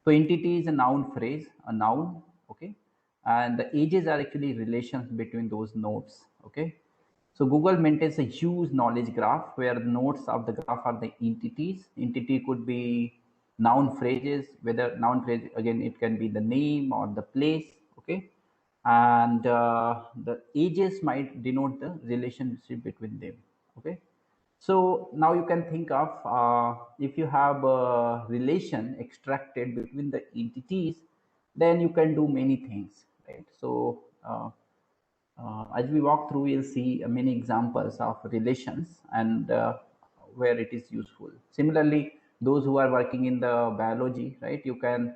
So entity is a noun phrase, a noun, okay, and the ages are actually relations between those nodes, okay. So Google maintains a huge knowledge graph where the nodes of the graph are the entities. Entity could be noun phrases, whether noun phrase again it can be the name or the place, okay, and the ages might denote the relationship between them, okay. So now you can think of if you have a relation extracted between the entities, then you can do many things, right? So as we walk through, we'll see many examples of relations and where it is useful. Similarly, those who are working in the biology, right? You can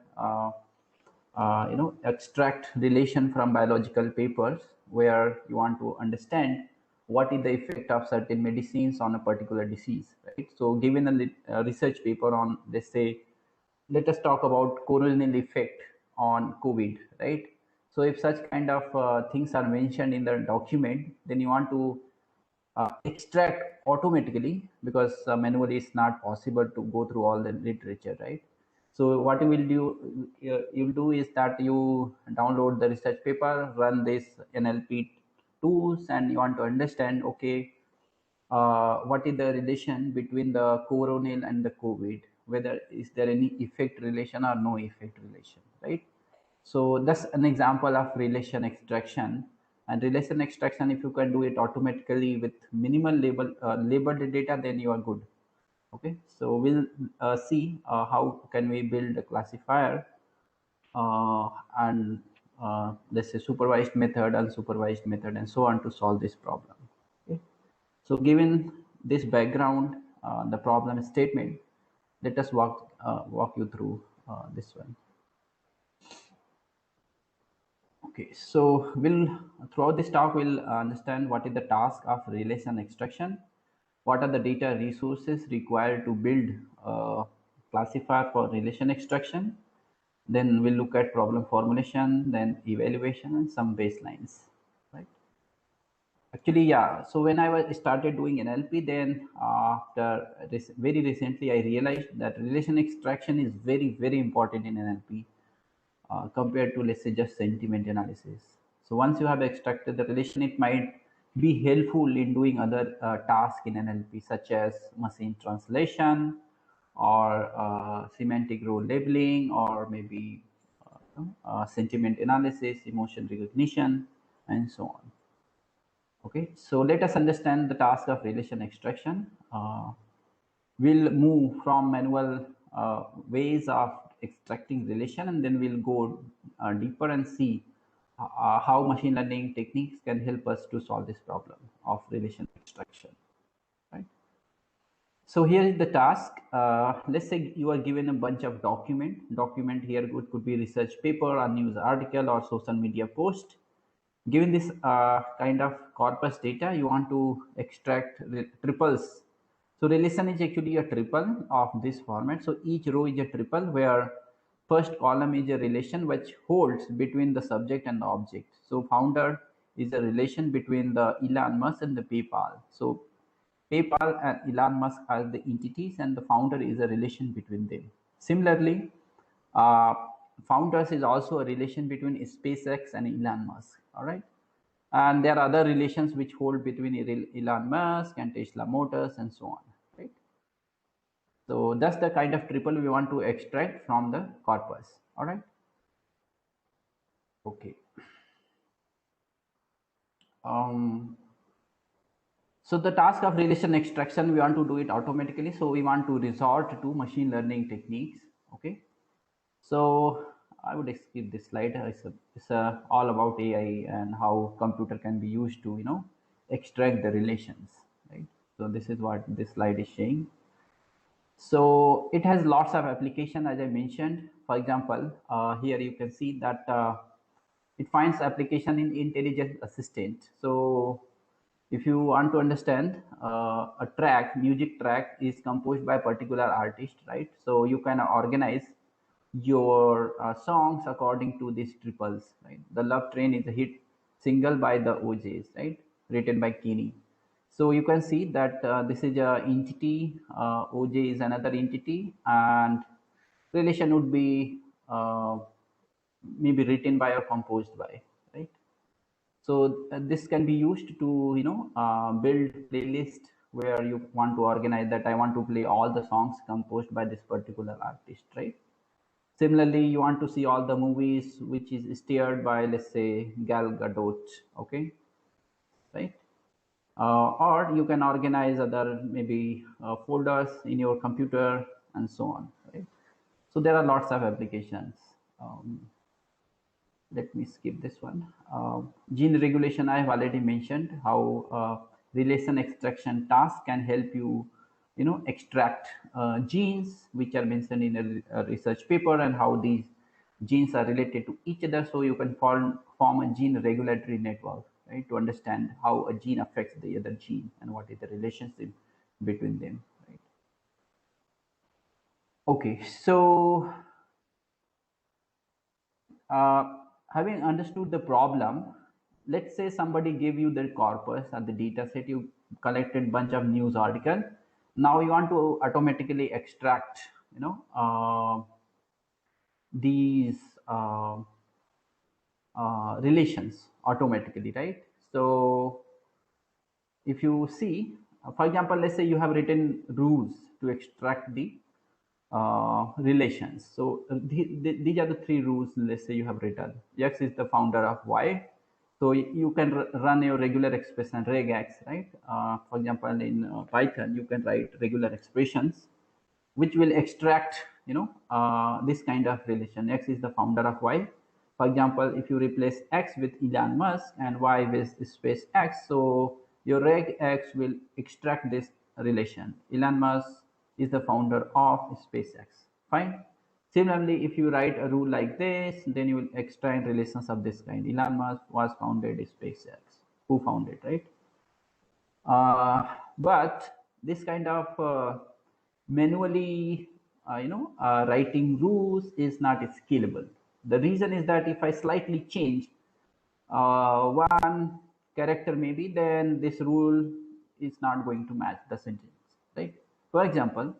extract relation from biological papers where you want to understand what is the effect of certain medicines on a particular disease, right? So given a research paper on, let's say, let us talk about coronal effect on COVID, right? So if such kind of things are mentioned in the document, then you want to extract automatically, because manually it's not possible to go through all the literature, right? So what you will do, you'll do is that you download the research paper, run this NLP tools, and you want to understand, okay, what is the relation between the coronal and the COVID, whether is there any effect relation or no effect relation, right? So that's an example of relation extraction. And relation extraction, if you can do it automatically with minimal labeled data, then you are good. Okay, so we'll see how can we build a classifier and let's say supervised method, unsupervised method, and so on to solve this problem. Okay. So given this background, the problem statement, let us walk you through this one. Okay, so we'll throughout this talk we'll understand what is the task of relation extraction, what are the data resources required to build a classifier for relation extraction. Then we'll look at problem formulation, then evaluation, and some baselines. Right. Actually, yeah. So when I was started doing NLP, then after this, very recently, I realized that relation extraction is very important in NLP compared to, let's say, just sentiment analysis. So once you have extracted the relation, it might be helpful in doing other tasks in NLP, such as machine translation or semantic role labeling, or maybe sentiment analysis, emotion recognition, and so on. Okay, so let us understand the task of relation extraction. We'll move from manual ways of extracting relation, and then we'll go deeper and see how machine learning techniques can help us to solve this problem of relation extraction, right? So here is the task. Let's say you are given a bunch of document here, it could be research paper, a news article, or social media post. Given this kind of corpus data, you want to extract triples. So relation is actually a triple of this format. So each row is a triple where first column is a relation which holds between the subject and the object. So founder is a relation between the Elon Musk and the PayPal. So PayPal and Elon Musk are the entities, and the founder is a relation between them. Similarly, uh, founders is also a relation between SpaceX and Elon Musk. All right, and there are other relations which hold between Elon Musk and Tesla Motors and so on. Right. So that's the kind of triple we want to extract from the corpus. All right. Okay. Um, So the task of relation extraction, we want to do it automatically. So we want to resort to machine learning techniques. Okay. So I would skip this slide. It's all about AI and how computer can be used to, extract the relations, right? So this is what this slide is saying. So it has lots of application, as I mentioned. For example, here you can see that it finds application in intelligent assistant. So if you want to understand a music track is composed by a particular artist, right? So you can organize your songs according to these triples, right? The Love Train is a hit single by the OJs, right? Written by Kenny. So you can see that this is a entity, OJ is another entity, and relation would be uh, maybe written by or composed by, right? So this can be used to build playlist where you want to organize that I want to play all the songs composed by this particular artist, right? Similarly, you want to see all the movies which is steered by, let's say, Gal Gadot, okay, right? Or you can organize other maybe folders in your computer and so on, right? So there are lots of applications. Let me skip this one. Gene regulation, I have already mentioned how relation extraction task can help you, extract genes which are mentioned in a research paper, and how these genes are related to each other. So you can form a gene regulatory network, right, to understand how a gene affects the other gene and what is the relationship between them, right? Okay, so having understood the problem, let's say somebody gave you the corpus or the data set, you collected bunch of news article. Now you want to automatically extract, these relations automatically, right? So if you see, for example, let's say you have written rules to extract the relations. So these are the three rules. Let's say you have written X is the founder of Y. So you can run your regular expression regex, right? For example, in Python, you can write regular expressions which will extract this kind of relation. X is the founder of Y. For example, if you replace X with Elon Musk and Y with SpaceX, so your regex will extract this relation. Elon Musk is the founder of SpaceX. Fine. Similarly, if you write a rule like this, then you will extract relations of this kind. Elon Musk was founded SpaceX. Who founded, right? But this kind of manually writing rules is not scalable. The reason is that if I slightly change one character maybe, then this rule is not going to match the sentence, right? For example,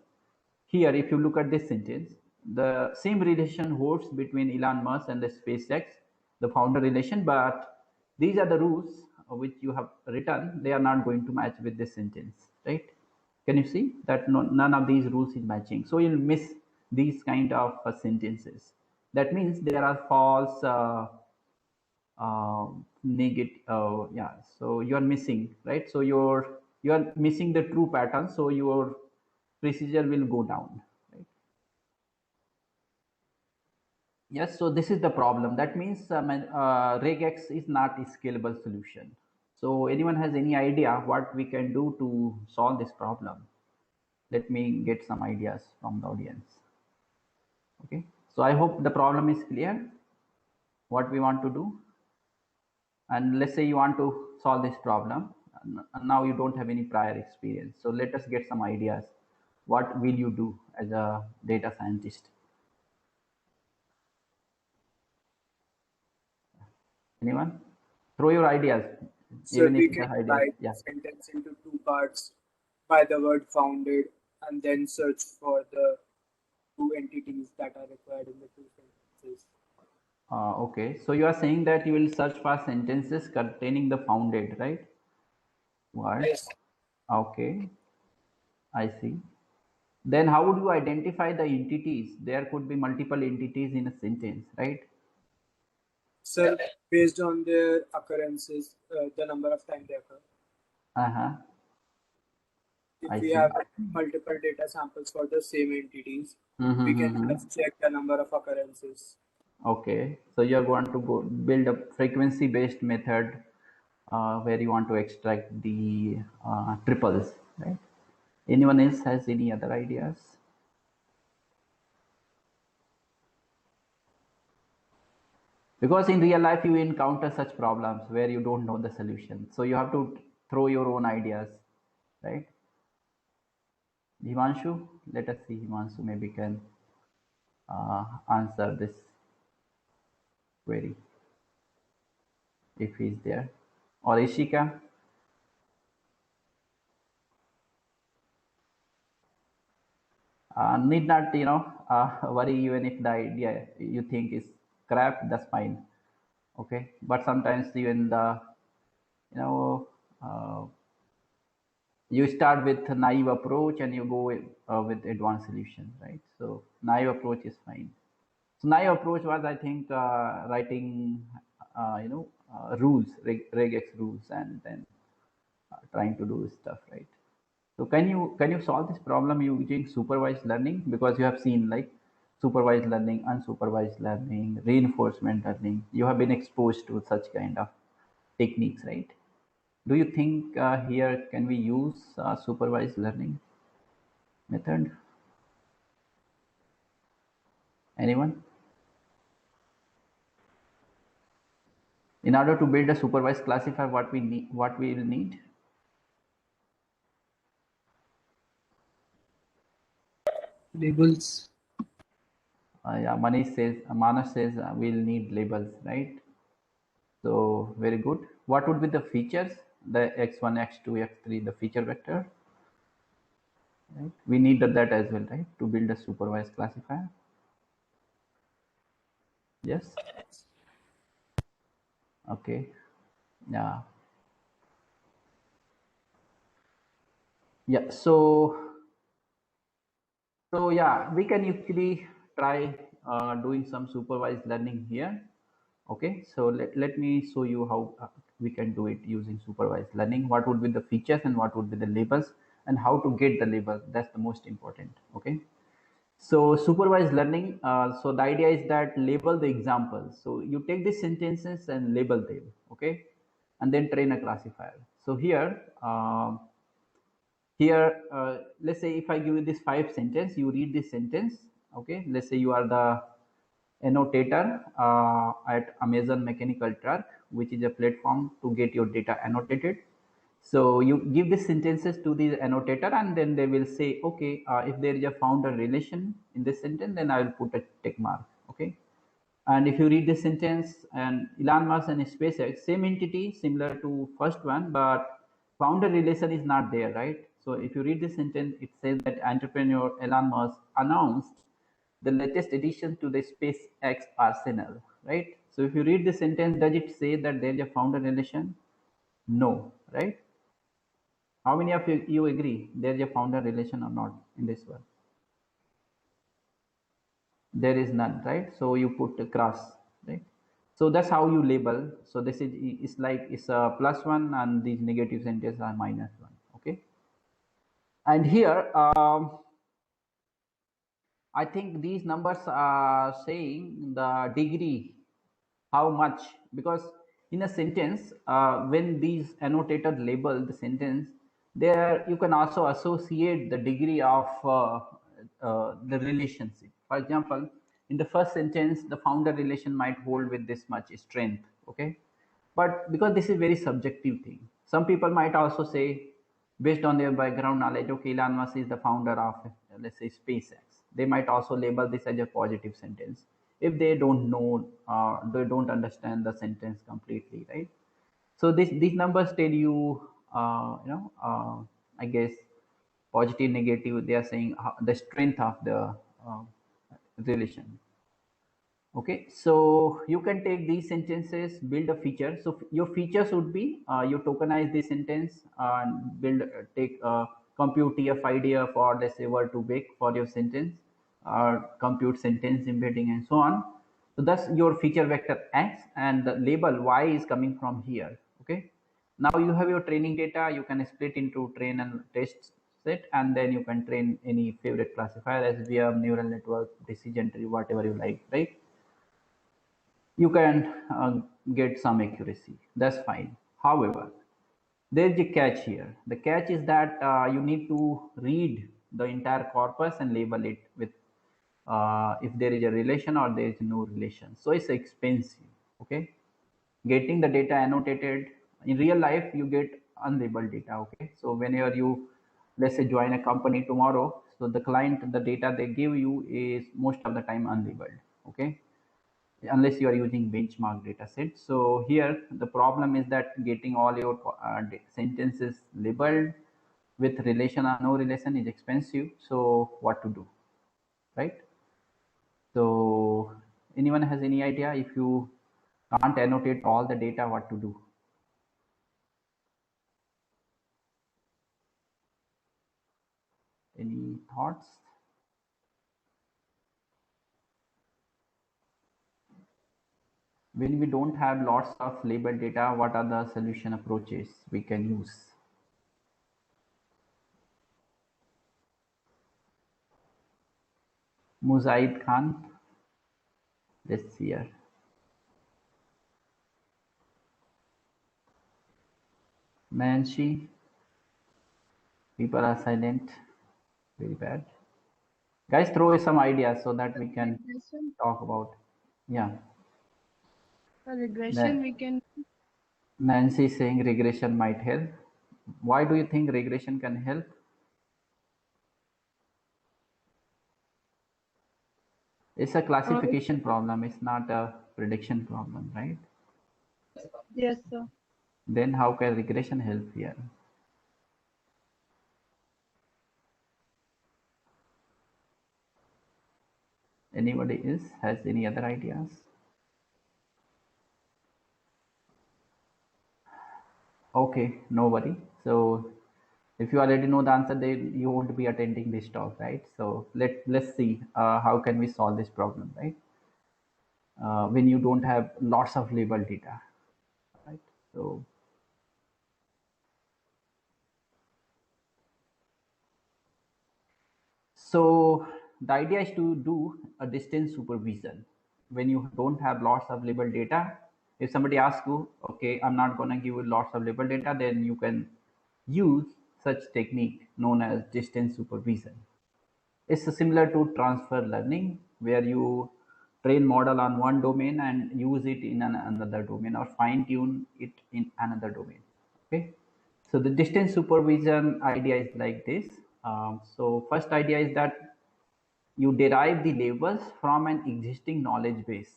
here if you look at this sentence, the same relation holds between Elon Musk and the SpaceX, the founder relation, but these are the rules which you have written, they are not going to match with this sentence, right? Can you see that none of these rules is matching? So you'll miss these kind of sentences. That means there are false negative, yeah, so you are missing, right? So you are missing the true pattern, so your precision will go down, right? Yes, so this is the problem. That means regex is not a scalable solution. So anyone has any idea what we can do to solve this problem? Let me get some ideas from the audience. Okay, so I hope the problem is clear, what we want to do. And let's say you want to solve this problem, and now you don't have any prior experience, so let us get some ideas. What will you do as a data scientist? Anyone? Throw your ideas, So even if we it's can a idea. divide the Yeah. sentence into two parts by the word founded and then search for the two entities that are required in the two sentences. Okay. So you are saying that you will search for sentences containing the founded, right? Word. Yes. Okay. I see. Then how would you identify the entities? There could be multiple entities in a sentence, right? So based on their occurrences, the number of time they occur. Uh-huh. If I we see. have multiple data samples for the same entities, we can Mm-hmm. just check the number of occurrences. Okay. So you're going to go build a frequency-based method where you want to extract the triples, right? Anyone else has any other ideas? Because in real life you encounter such problems where you don't know the solution, so you have to throw your own ideas, right? Himanshu, let us see. Himanshu maybe can answer this query if he's there, or Ishika. Need not, worry even if the idea you think is crap, that's fine. Okay, but sometimes even the, you know, uh, you start with a naive approach and you go with advanced solution, right? So naive approach is fine. So naive approach was, I think, writing, rules, regex rules, and then trying to do stuff, right? So can you solve this problem using supervised learning? Because you have seen like supervised learning, unsupervised learning, reinforcement learning. You have been exposed to such kind of techniques, right? Do you think here can we use supervised learning method? Anyone? In order to build a supervised classifier, what we will need? Labels. Yeah, Manas says we'll need labels, right? So very good. What would be the features? The x1, x2, x3, the feature vector, right? We need that as well, right? To build a supervised classifier. Yes. Okay. Yeah. Yeah. So yeah, we can actually try doing some supervised learning here. Okay, so let me show you how we can do it using supervised learning. What would be the features and what would be the labels and how to get the label. That's the most important. Okay, so supervised learning. So the idea is that label the examples. So you take these sentences and label them. Okay, and then train a classifier. So here, let's say if I give you this 5 sentence, you read this sentence. Okay, let's say you are the annotator at Amazon Mechanical Turk, which is a platform to get your data annotated. So you give the sentences to the annotator, and then they will say, okay, if there is a founder relation in this sentence, then I will put a tick mark. Okay, and if you read the sentence, and Elon Musk and SpaceX, same entity, similar to first one, but founder relation is not there, right? So if you read the sentence, it says that entrepreneur Elon Musk announced the latest addition to the SpaceX arsenal, right? So if you read the sentence, does it say that there is a founder relation? No, right? How many of you agree there is a founder relation or not in this one? There is none, right? So you put a cross, right? So that's how you label. So this is like it's a plus one and these negative sentences are minus one. Okay, and here I think these numbers are saying the degree, how much, because in a sentence when these annotated label the sentence, there you can also associate the degree of the relationship. For example, in the first sentence the founder relation might hold with this much strength. Okay, but because this is very subjective thing, some people might also say, based on their background knowledge, okay, Elon Musk is the founder of, let's say, SpaceX. They might also label this as a positive sentence if they don't know, they don't understand the sentence completely, right? So these numbers tell you, I guess, positive, negative. They are saying the strength of the uh, relation. Okay, so you can take these sentences, build a feature. So your features would be you tokenize this sentence and build, take compute TF-IDF for, let's say, word to big for your sentence, or compute sentence embedding and so on. So that's your feature vector X, and the label Y is coming from here. Okay, now you have your training data. You can split into train and test set, and then you can train any favorite classifier as VM, neural network, decision tree, whatever you like, right? You can get some accuracy. That's fine. However, there's a catch here. The catch is that you need to read the entire corpus and label it with if there is a relation or there is no relation. So it's expensive. Okay, getting the data annotated in real life, you get unlabeled data. Okay, so whenever you, let's say, join a company tomorrow, so the client, the data they give you is most of the time unlabeled. Okay, unless you are using benchmark data set. So here the problem is that getting all your sentences labeled with relation or no relation is expensive. So what to do? right? So anyone has any idea if you can't annotate all the data, what to do? Any thoughts? When we don't have lots of labeled data, what are the solution approaches we can use? Muzaid Khan, let's see here. Manshi, people are silent, very bad. Guys, throw some ideas so that we can Regression, talk about. Yeah, for regression, we can. Nancy is saying regression might help. Why do you think regression can help? It's a It, classification problem. It's not a prediction problem, right? yes, sir. Then how can regression help here? Anybody else has any other ideas? Okay, nobody. So if you already know the answer, then you won't be attending this talk, right? So let's see how can we solve this problem, right? When you don't have lots of label data, right? So the idea is to do a distance supervision when you don't have lots of label data. If somebody asks you, okay, I'm not going to give you lots of label data, then you can use such technique known as distance supervision. It's similar to transfer learning, where you train model on one domain and use it in another domain, or fine tune it in another domain. Okay, so the distance supervision idea is like this. So first idea is that you derive the labels from an existing knowledge base,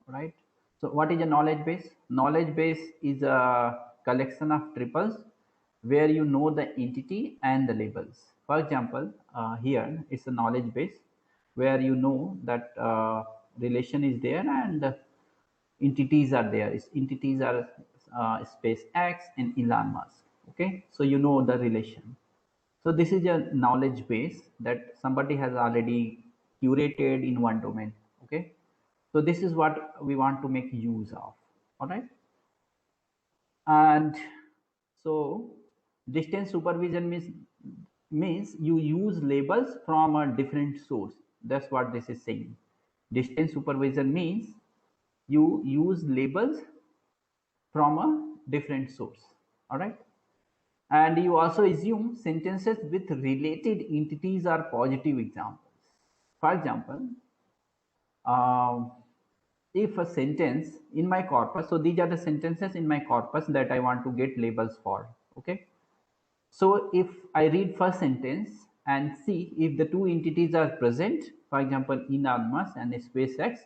right? So what is a knowledge base? Knowledge base is a collection of triples where you know the entity and the labels. For example, here it's a knowledge base where you know that relation is there and entities are there. Entities are SpaceX and Elon Musk. Okay, so you know the relation. So this is a knowledge base that somebody has already curated in one domain. Okay, so this is what we want to make use of. All right, and so distance supervision means you use labels from a different source. That's what this is saying. Distance supervision means you use labels from a different source. All right, and you also assume sentences with related entities are positive examples. For example, um, if a sentence in my corpus, so these are the sentences in my corpus that I want to get labels for. Okay, so if I read first sentence and see if the two entities are present, for example, Elon Musk and SpaceX,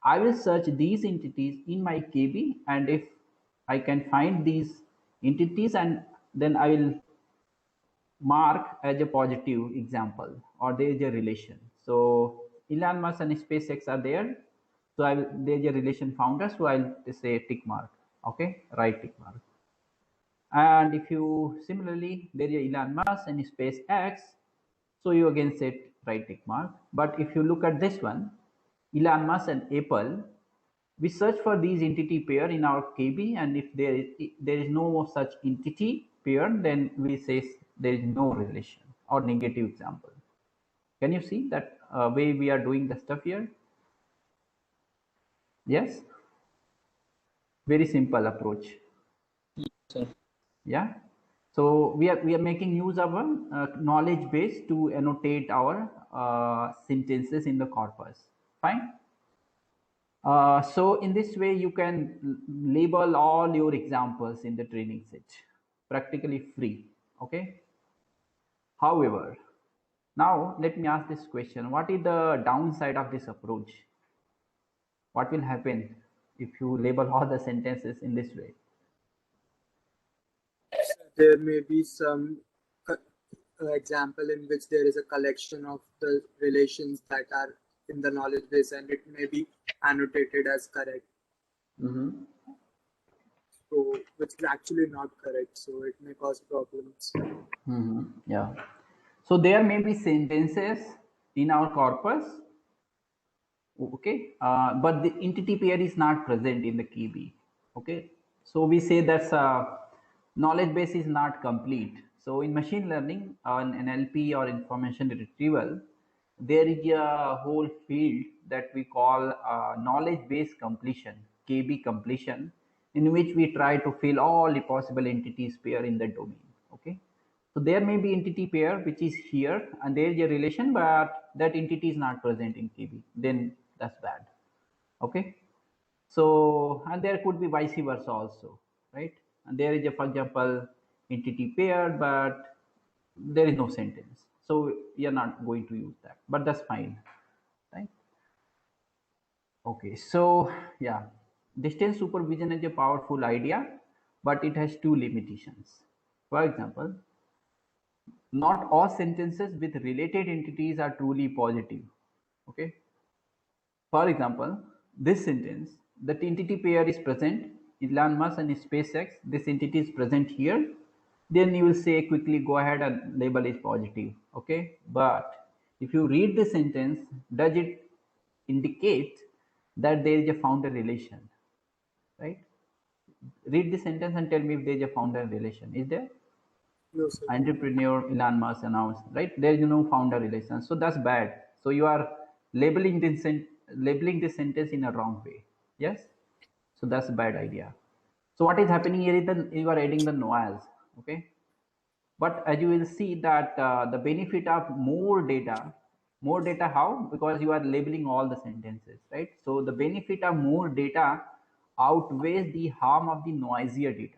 I will search these entities in my KB, and if I can find these entities, and then I will mark as a positive example, or there is a relation. So Elon Musk and SpaceX are there. So there is a relation founder. So I'll say tick mark. Okay, right tick mark. And if you similarly there is Elon Musk and SpaceX, so you again set right tick mark. But if you look at this one, Elon Musk and Apple, we search for these entity pair in our KB, and if there is no such entity pair, then we say there is no relation or negative example. Can you see that way we are doing the stuff here? Yes, very simple approach. Sir. Yeah. So we are making use of a knowledge base to annotate our sentences in the corpus. Fine. So in this way, you can label all your examples in the training set, practically free. Okay. However, now let me ask this question: what is the downside of this approach? What will happen if you label all the sentences in this way? There may be some example in which there is a collection of the relations that are in the knowledge base and it may be annotated as correct. Mm-hmm. So, which is actually not correct. So it may cause problems. Mm-hmm. Yeah. So there may be sentences in our corpus, okay, but the entity pair is not present in the KB. Okay, so we say that knowledge base is not complete. So in machine learning, on NLP or information retrieval, there is a whole field that we call knowledge base completion, KB completion, in which we try to fill all the possible entities pair in the domain. Okay, so there may be entity pair which is here and there is a relation, but that entity is not present in KB. Then that's bad. Okay. So, and there could be vice versa also, right? And there is a, for example, entity pair, but there is no sentence. So you're not going to use that, but that's fine, right? Okay. So yeah, distance supervision is a powerful idea, but it has two limitations. For example, not all sentences with related entities are truly positive. Okay. For example, this sentence, that entity pair is present, Elon Musk and SpaceX, this entity is present here, then you will say quickly go ahead and label is positive. Okay. But if you read the sentence, does it indicate that there is a founder relation? Right? Read the sentence and tell me if there is a founder relation. Is there? No, sir. Entrepreneur Elon Musk announced, right? There is no founder relation, so that's bad. So you are labeling this sentence in a wrong way. Yes, so that's a bad idea. So what is happening here is that you are adding the noise. Okay, but as you will see that the benefit of more data how? Because you are labeling all the sentences, right? So the benefit of more data outweighs the harm of the noisier data,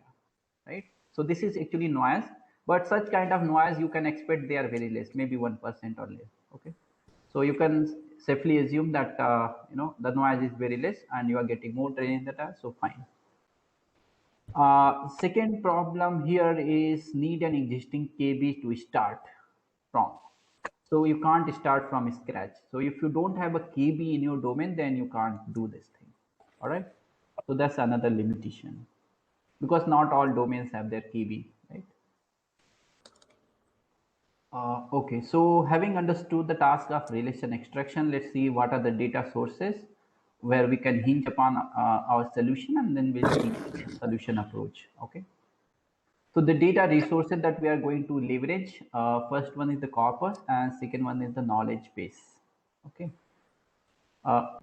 right? So this is actually noise, but such kind of noise you can expect they are very less, maybe 1% or less. Okay, so you can safely assume that the noise is very less and you are getting more training data, so fine. Second problem here is need an existing KB to start from. So you can't start from scratch. So if you don't have a KB in your domain, then you can't do this thing. All right. So that's another limitation because not all domains have their KB, right? Okay, so having understood the task of relation extraction, let's see what are the data sources where we can hinge upon our solution, and then we'll see solution approach. Okay. So the data resources that we are going to leverage, first one is the corpus and second one is the knowledge base. Okay.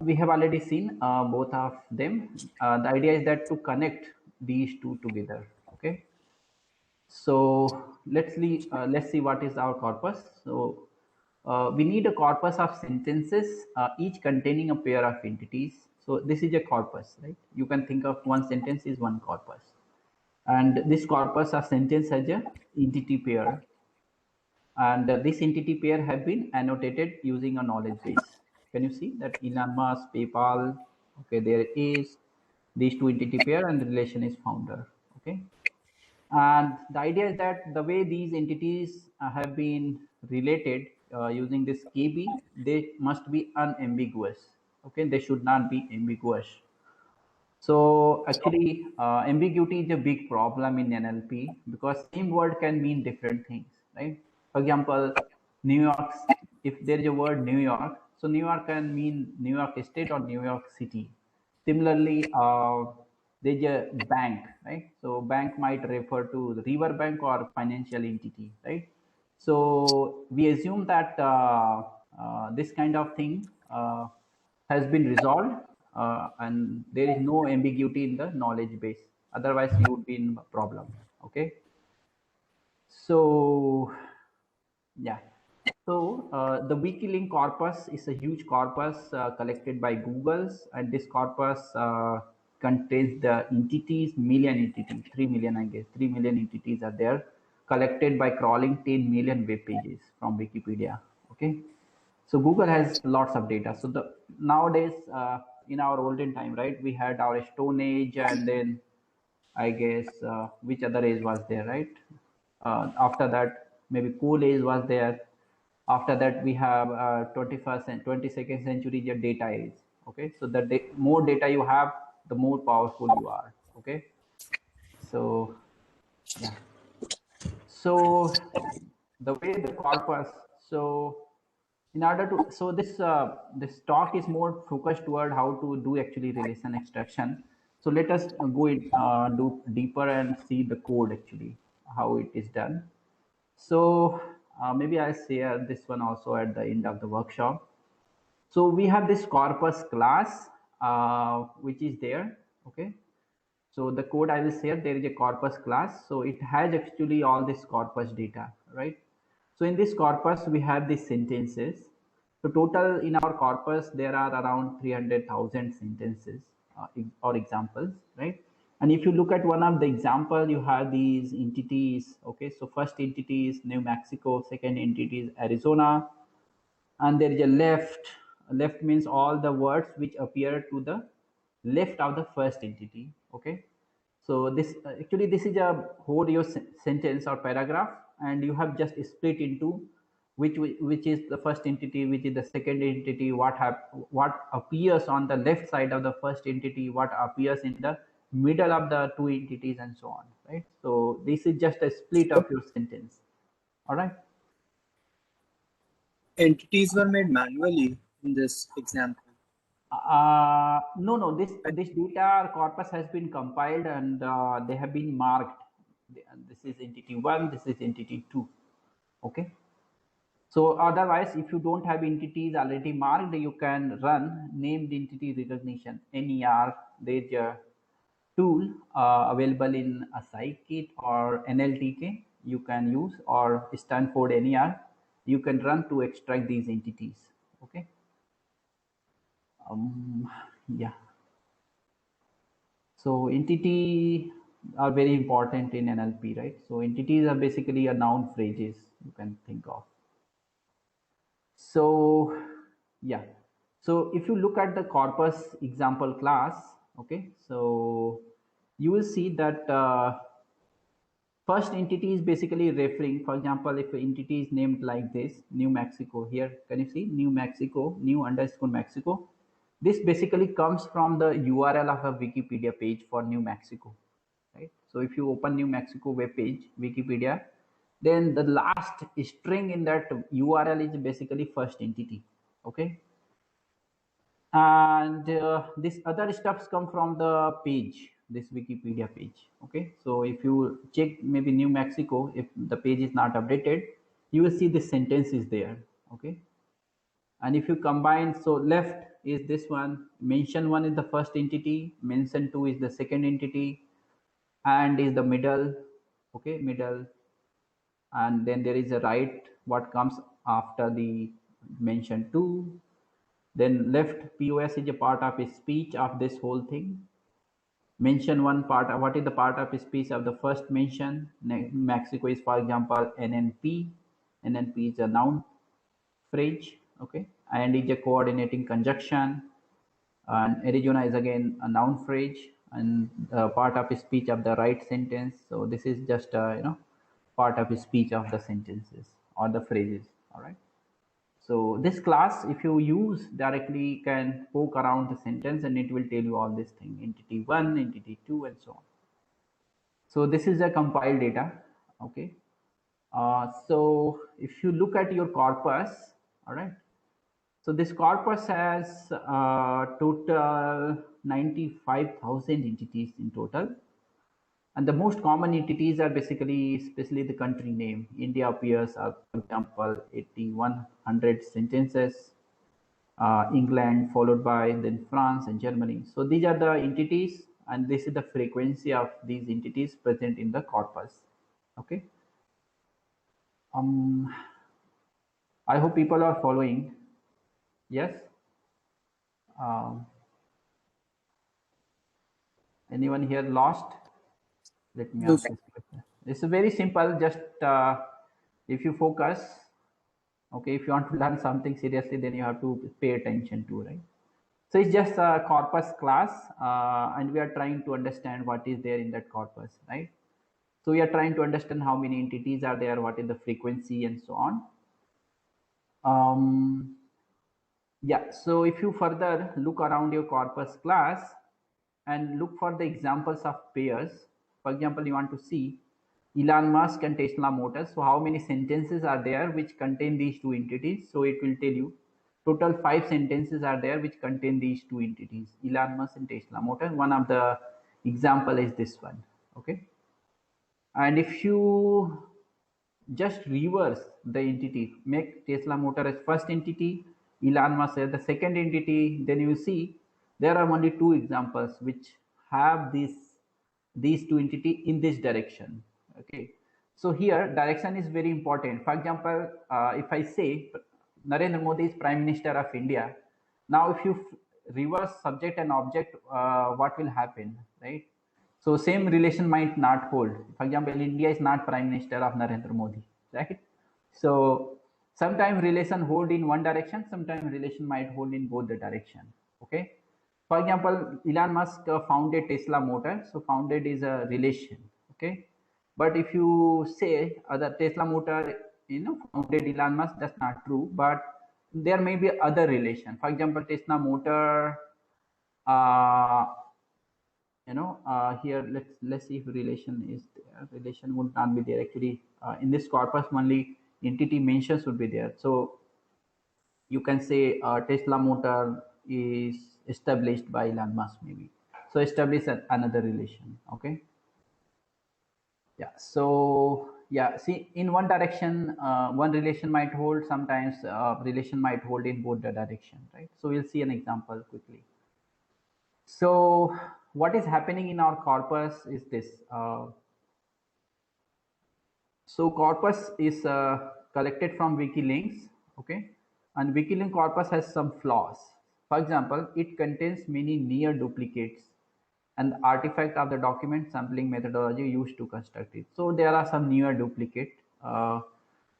We have already seen both of them. The idea is that to connect these two together. Okay. So let's see what is our corpus. So we need a corpus of sentences, each containing a pair of entities. So this is a corpus, right? You can think of one sentence is one corpus, and this corpus of sentence has a entity pair, and this entity pair have been annotated using a knowledge base. Can you see that Elon Musk, PayPal? Okay, there is these two entity pair, and the relation is founder. Okay, and the idea is that the way these entities have been related using this KB, they must be unambiguous. Okay, they should not be ambiguous. So actually, ambiguity is a big problem in NLP because same word can mean different things, right? For example, New York, if there is a word New York, so New York can mean New York State or New York City. Similarly, there's a bank, right? So bank might refer to the river bank or financial entity, right? So we assume that this kind of thing has been resolved and there is no ambiguity in the knowledge base. Otherwise, you would be in a problem. Okay. So yeah. So the Wikilink corpus is a huge corpus collected by Google's, and this corpus contains the entities, million entities, 3 million, I guess, 3 million entities are there, collected by crawling 10 million web pages from Wikipedia. Okay. So Google has lots of data. So the nowadays, in our olden time, right, we had our Stone Age, and then I guess which other age was there, right? After that, maybe coal age was there. After that, we have 21st and 22nd century the data age. Okay, so the more data you have, the more powerful you are. Okay, so yeah. So the way the corpus, so in order to, so this talk is more focused toward how to do actually relation extraction. So let us go in, do deeper and see the code actually how it is done. So maybe I'll share this one also at the end of the workshop. So we have this corpus class which is there. Okay, so the code I will share, there is a corpus class. So it has actually all this corpus data, right? So in this corpus, we have these sentences. So total in our corpus, there are around 300,000 sentences or examples, right? And if you look at one of the example, you have these entities. Okay, so first entity is New Mexico, second entity is Arizona, and there is a left. Left means all the words which appear to the left of the first entity. Okay, so this actually this is a whole your sentence or paragraph, and you have just split into which is the first entity, which is the second entity, what appears on the left side of the first entity, what appears in the middle of the two entities, and so on, right? So this is just a split of your sentence. All right. Entities were made manually in this example. No. This data corpus has been compiled, and they have been marked. This is entity one. This is entity two. Okay. So otherwise, if you don't have entities already marked, you can run named entity recognition (NER). There's a tool available in a Scikit or NLTK. You can use, or Stanford NER. You can run to extract these entities. Okay. Yeah. So entity are very important in NLP, right? So entities are basically a noun phrases you can think of. So yeah. So if you look at the corpus example class, okay, so you will see that first entity is basically referring, for example, if an entity is named like this, New Mexico, here, can you see New Mexico, new underscore Mexico? This basically comes from the URL of a Wikipedia page for New Mexico, right? So if you open New Mexico web page, Wikipedia, then the last string in that URL is basically first entity, okay? And this other stuffs come from the page, this Wikipedia page. Okay, so if you check maybe New Mexico, if the page is not updated, you will see the sentence is there. Okay, and if you combine, so left is this one, mention one is the first entity, mention two is the second entity, and is the middle. Okay, middle, and then there is a right, what comes after the mention two. Then left POS is a part of a speech of this whole thing. Mention one part, what is the part of a speech of the first mention? Mexico is, for example, NNP. NNP is a noun phrase, okay, and is a coordinating conjunction. And Arizona is again a noun phrase and part of a speech of the right sentence. So this is just part of a speech of the sentences or the phrases. All right. So this class, if you use directly, can poke around the sentence and it will tell you all this thing, entity one, entity two, and so on. So this is the compiled data. Okay. So if you look at your corpus, all right. So this corpus has total 95,000 entities in total. And the most common entities are basically, especially the country name. India appears, for example, 8,100 sentences. England, followed by then France and Germany. So these are the entities, and this is the frequency of these entities present in the corpus. Okay. I hope people are following. Yes. Um, Anyone here lost? Let me No, ask sir. this question. It's very simple. Just if you focus, okay, if you want to learn something seriously, then you have to pay attention to, right? So it's just a corpus class, and we are trying to understand what is there in that corpus, right? So we are trying to understand how many entities are there, what is the frequency, and so on. Yeah, so if you further look around your corpus class and look for the examples of pairs, for example, you want to see Elon Musk and Tesla Motors. So how many sentences are there which contain these two entities? So it will tell you total 5 sentences are there which contain these two entities, Elon Musk and Tesla Motors. One of the example is this one. Okay. And if you just reverse the entity, make Tesla Motor as first entity, Elon Musk as the second entity, then you see there are only 2 examples which have these two entity in this direction. Okay, so here direction is very important. For example, if I say Narendra Modi is Prime Minister of India, now if you reverse subject and object, what will happen, right? So same relation might not hold. For example, India is not Prime Minister of Narendra Modi, right? So sometimes relation hold in one direction, sometimes relation might hold in both the direction. Okay. For example, Elon Musk founded Tesla Motor. So founded is a relation. Okay. But if you say other Tesla Motor, founded Elon Musk, that's not true. But there may be other relation. For example, Tesla Motor, uh, here let's see if relation is there. Relation would not be there actually. In this corpus only entity mentions would be there. So you can say Tesla Motor is established by Elon Musk maybe. So establish another relation. Okay. Yeah. So yeah, see, in one direction, one relation might hold. Sometimes relation might hold in both the direction, right? So we'll see an example quickly. So what is happening in our corpus is this. So corpus is collected from WikiLinks, okay, and WikiLink corpus has some flaws. For example, it contains many near duplicates and the artifact of the document sampling methodology used to construct it. So there are some near duplicate.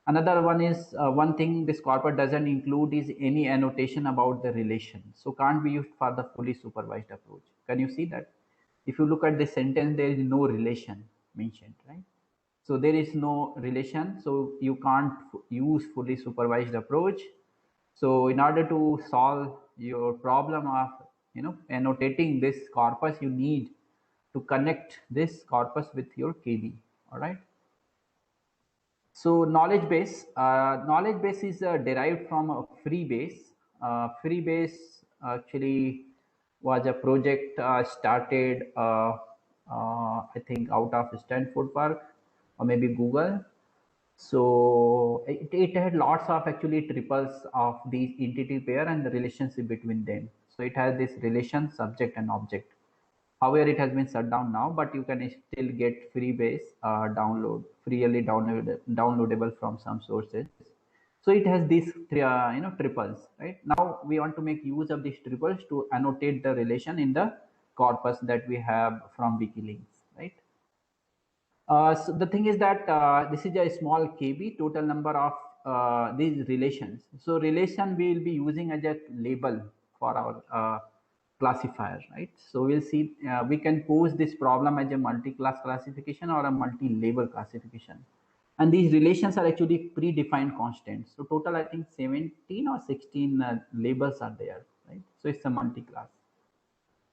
Another one is one thing this corpus doesn't include is any annotation about the relation. So can't be used for the fully supervised approach. Can you see that? If you look at the sentence, there is no relation mentioned, right? So there is no relation, so you can't use fully supervised approach. So in order to solve your problem of annotating this corpus, you need to connect this corpus with your KB. All right. So knowledge base is derived from a free base. Free base actually was a project started, I think, out of Stanford Park or maybe Google. So it had lots of actually triples of these entity pair and the relationship between them. So it has this relation, subject, and object. However, it has been shut down now, but you can still get freebase freely downloadable from some sources. So it has these three, triples, right? Now we want to make use of these triples to annotate the relation in the corpus that we have from WikiLinks, right? So the thing is that this is a small KB, total number of these relations. So relation we will be using as a label for our classifier, right? So we'll see, we can pose this problem as a multi-class classification or a multi-label classification. And these relations are actually predefined constants. So total, I think 17 or 16 labels are there, right? So it's a multi-class.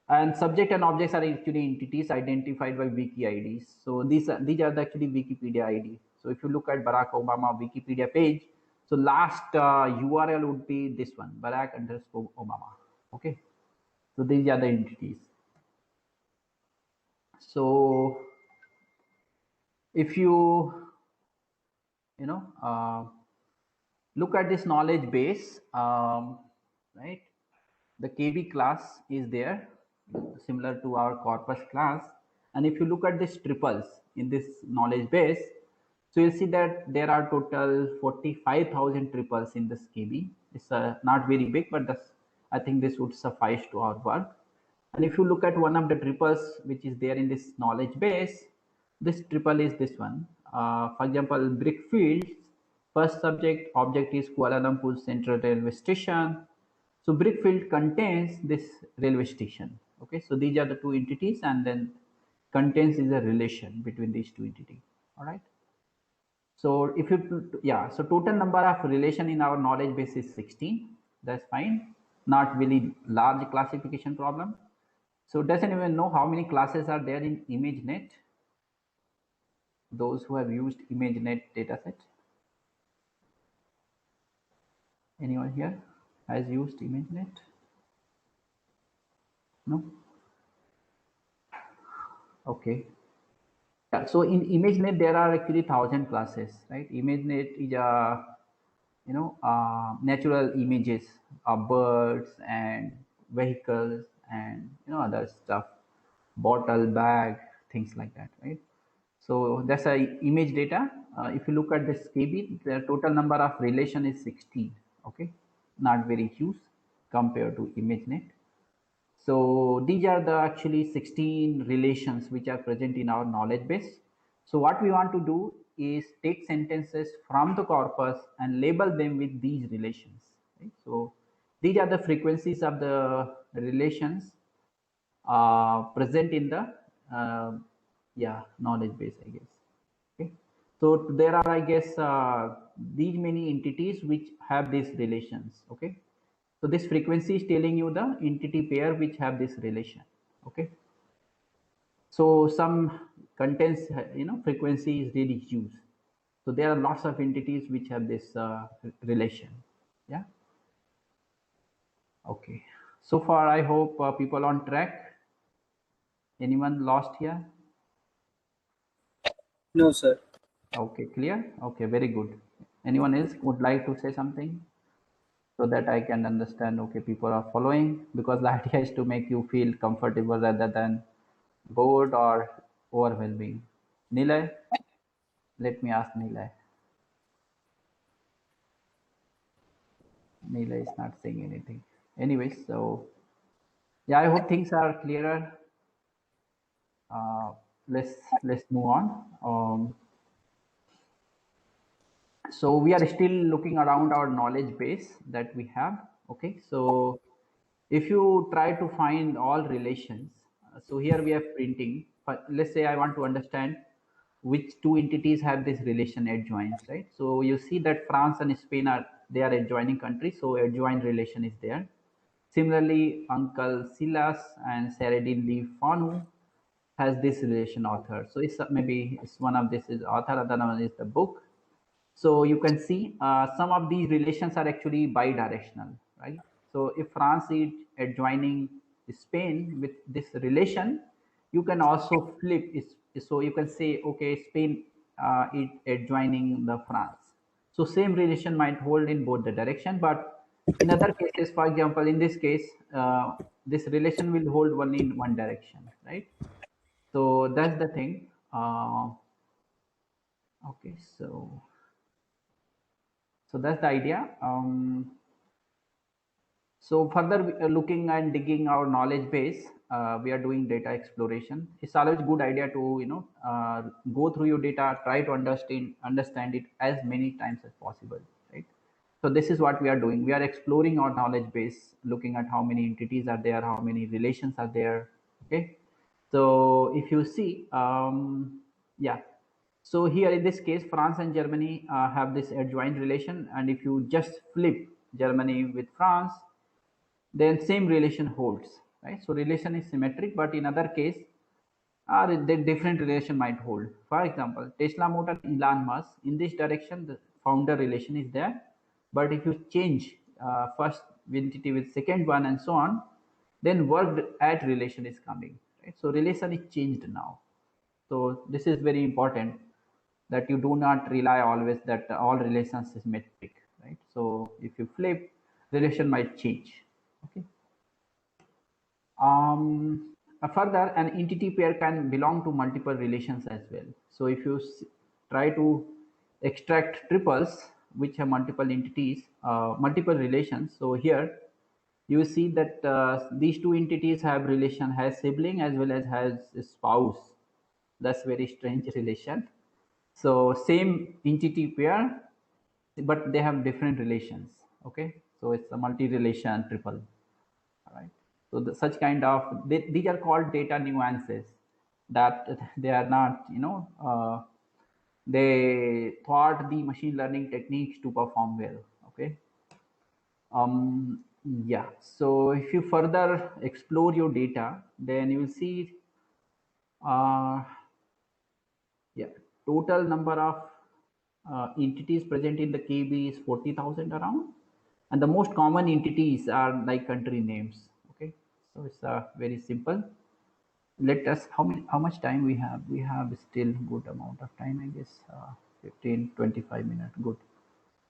And subject and objects are actually entities identified by wiki IDs. So these are the actually Wikipedia ID. So if you look at Barack Obama Wikipedia page, so last URL would be this one, Barack_Obama. Okay, so these are the entities. So if you look at this knowledge base, right? The KB class is there, similar to our corpus class. And if you look at these triples in this knowledge base, so you'll see that there are total 45,000 triples in this KB. It's not very big, but I think this would suffice to our work. And if you look at one of the triples which is there in this knowledge base, this triple is this one. For example, Brickfield, first subject object is Kuala Lumpur Central Railway Station. So Brickfield contains this railway station. Okay, so these are the two entities, and then contains is a relation between these two entities. All right. So if you, yeah, so total number of relation in our knowledge base is 16. That's fine. Not really large classification problem. So doesn't even know how many classes are there in ImageNet. Those who have used ImageNet dataset. Anyone here has used ImageNet? No? Okay. Yeah, so in ImageNet there are actually 1,000 classes, right? ImageNet is a natural images of birds and vehicles and other stuff, bottle, bag, things like that, right? So that's a image data. If you look at this KB, the total number of relation is 16. Okay, not very huge compared to ImageNet. So these are the actually 16 relations which are present in our knowledge base. So what we want to do is take sentences from the corpus and label them with these relations. Right? So these are the frequencies of the relations present in the knowledge base, I guess. Okay. So there are, I guess, these many entities which have these relations. Okay. So this frequency is telling you the entity pair which have this relation. Okay. So some contains, frequency is really huge. So there are lots of entities which have this relation. Yeah. Okay. So far, I hope people on track. Anyone lost here? No, sir. Okay, clear? Okay, very good. Anyone else would like to say something so that I can understand, okay, people are following, because the idea is to make you feel comfortable rather than bored or overwhelming. Nilay, let me ask Nilay. Nilay is not saying anything. Anyways, so yeah, I hope things are clearer. Uh, let's move on. So we are still looking around our knowledge base that we have. Okay, so if you try to find all relations, so here we are printing, but let's say I want to understand which two entities have this relation adjoins, right? So you see that France and Spain are, they are adjoining countries, so adjoint relation is there. Similarly, Uncle Silas and Saradin Lee Fanu has this relation author. So it's maybe it's one of this is author, other one is the book. So you can see some of these relations are actually bidirectional, right? So if France is adjoining Spain with this relation, you can also flip it. So you can say, okay, Spain is adjoining the France. So same relation might hold in both the direction, but in other cases, for example, in this case, this relation will hold only in one direction, right? So that's the thing. Okay, so that's the idea. So further looking and digging our knowledge base, we are doing data exploration. It's always good idea to go through your data, try to understand it as many times as possible, right? So this is what we are doing. We are exploring our knowledge base, looking at how many entities are there, how many relations are there. Okay, so if you see, yeah. So here in this case, France and Germany have this adjoint relation, and if you just flip Germany with France, then same relation holds, right? So relation is symmetric, but in other case, the different relation might hold. For example, Tesla Motor, Elon Musk, in this direction, the founder relation is there. But if you change first entity with second one and so on, then worked at relation is coming, right? So relation is changed now. So this is very important that you do not rely always that all relations is metric, right? So if you flip, relation might change. Okay. Further, an entity pair can belong to multiple relations as well. So if you try to extract triples which have multiple entities, multiple relations. So here you see that these two entities have relation, has sibling as well as has a spouse. That's very strange relation. So same entity pair, but they have different relations. Okay, so it's a multi-relation triple. All right. So such kind of these are called data nuances. that they are not, they thought the machine learning techniques to perform well. Okay. Yeah, so if you further explore your data, then you will see, uh, yeah, total number of entities present in the KB is 40,000 around, and the most common entities are like country names. Okay, so it's very simple. Let us, how much time we have? We have still good amount of time, I guess. 15-25 minutes. Good,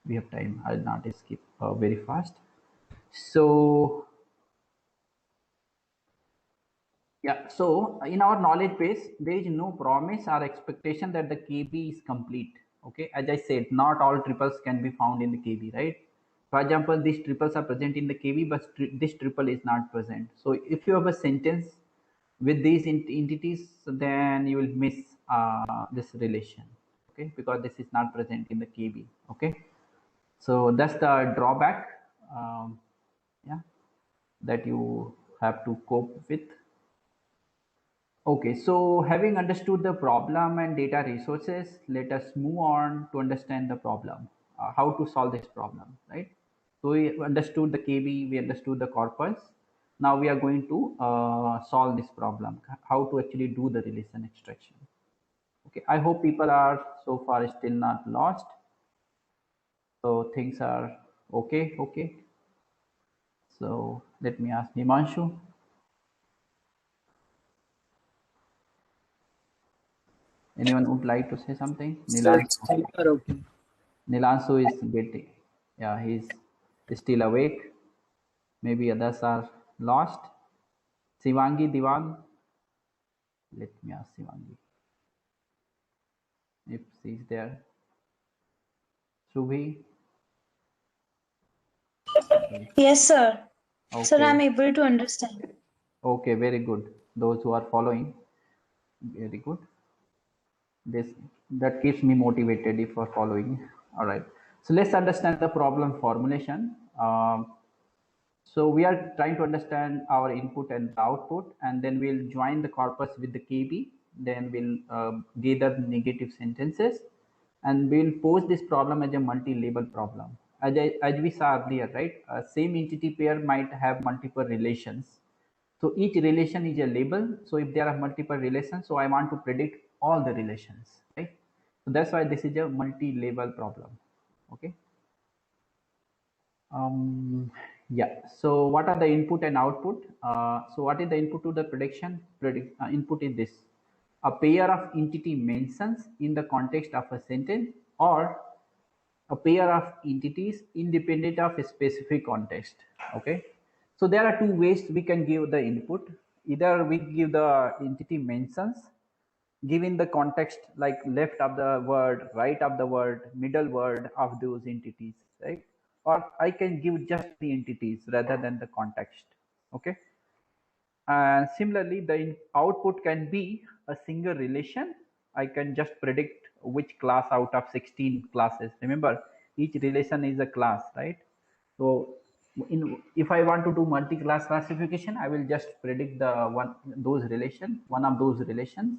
we have time. I'll not skip very fast. So yeah, so in our knowledge base, there is no promise or expectation that the KB is complete. Okay, as I said, not all triples can be found in the KB, right? For example, these triples are present in the KB, but this triple is not present. So if you have a sentence with these entities, then you will miss this relation. Okay, because this is not present in the KB. Okay, so that's the drawback. Yeah, that you have to cope with. Okay, so having understood the problem and data resources, let us move on to understand the problem, how to solve this problem, right? So we understood the KB, we understood the corpus. Now we are going to solve this problem, how to actually do the relation extraction. Okay, I hope people are so far still not lost. So things are okay, okay. So let me ask Himanshu. Anyone would like to say something? So Nilan. it's things are okay. Nilansu is getting, yeah, he's still awake. Maybe others are lost. Sivangi Diwan, let me ask Sivangi if she's there. Shubhi, okay, Yes, sir. Sir, I'm okay, able to understand. okay, very good. Those who are following, very good. This that keeps me motivated if you're following. All right. So let's understand the problem formulation. So we are trying to understand our input and output, and then we'll join the corpus with the KB. Then we'll gather negative sentences, and we'll pose this problem as a multi-label problem. As we saw earlier, right? Same entity pair might have multiple relations. So each relation is a label. So if there are multiple relations, so I want to predict all the relations, right? So that's why this is a multi-label problem. Okay. Yeah, so what are the input and output? So what is the input to the prediction? Input is this: a pair of entity mentions in the context of a sentence, or a pair of entities independent of a specific context. Okay, so there are two ways we can give the input. Either we give the entity mentions given the context, like left of the word, right of the word, middle word of those entities, right? Or I can give just the entities rather than the context. Okay, and similarly the output can be a single relation. I can just predict which class out of 16 classes. Remember, each relation is a class, right? So if I want to do multi-class classification, I will just predict the one of those relations,